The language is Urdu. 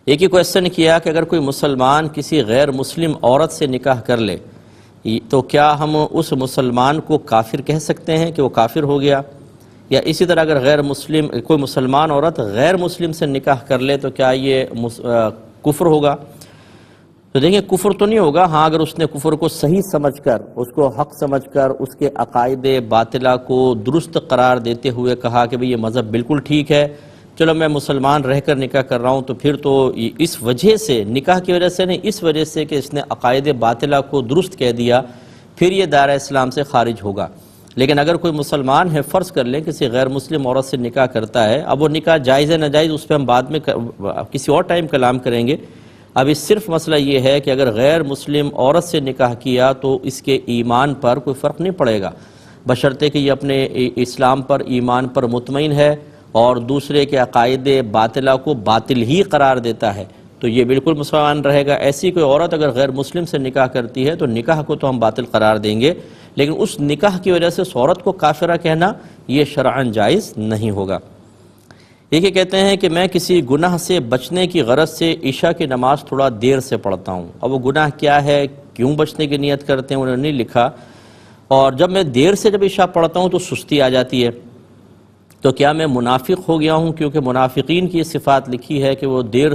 ایک ہی کویسچن کیا کہ اگر کوئی مسلمان کسی غیر مسلم عورت سے نکاح کر لے تو کیا ہم اس مسلمان کو کافر کہہ سکتے ہیں کہ وہ کافر ہو گیا؟ یا اسی طرح اگر کوئی مسلمان عورت غیر مسلم سے نکاح کر لے تو کیا یہ کفر ہوگا؟ تو دیکھیں کفر تو نہیں ہوگا، ہاں اگر اس نے کفر کو صحیح سمجھ کر، اس کو حق سمجھ کر، اس کے عقائد باطلہ کو درست قرار دیتے ہوئے کہا کہ بھئی یہ مذہب بالکل ٹھیک ہے، چلو میں مسلمان رہ کر نکاح کر رہا ہوں، تو پھر تو اس وجہ سے، نکاح کی وجہ سے نہیں، اس وجہ سے کہ اس نے عقائد باطلہ کو درست کہہ دیا، پھر یہ دائرہ اسلام سے خارج ہوگا۔ لیکن اگر کوئی مسلمان ہے، فرض کر لیں کسی غیر مسلم عورت سے نکاح کرتا ہے، اب وہ نکاح جائز ہے ناجائز اس پہ ہم بعد میں کسی اور ٹائم کلام کریں گے، اب اس صرف مسئلہ یہ ہے کہ اگر غیر مسلم عورت سے نکاح کیا تو اس کے ایمان پر کوئی فرق نہیں پڑے گا، بشرطے کہ یہ اپنے اسلام پر، ایمان پر مطمئن ہے اور دوسرے کے عقائد باطلہ کو باطل ہی قرار دیتا ہے، تو یہ بالکل مسلمان رہے گا۔ ایسی کوئی عورت اگر غیر مسلم سے نکاح کرتی ہے تو نکاح کو تو ہم باطل قرار دیں گے، لیکن اس نکاح کی وجہ سے اس عورت کو کافرہ کہنا یہ شرعاً جائز نہیں ہوگا۔ یہ کہتے ہیں کہ میں کسی گناہ سے بچنے کی غرض سے عشاء کی نماز تھوڑا دیر سے پڑھتا ہوں، اب وہ گناہ کیا ہے، کیوں بچنے کی نیت کرتے ہیں، انہوں نے نہیں لکھا، اور جب میں دیر سے جب عشاء پڑھتا ہوں تو سستی آ جاتی ہے، تو کیا میں منافق ہو گیا ہوں؟ کیونکہ منافقین کی یہ صفات لکھی ہے کہ وہ دیر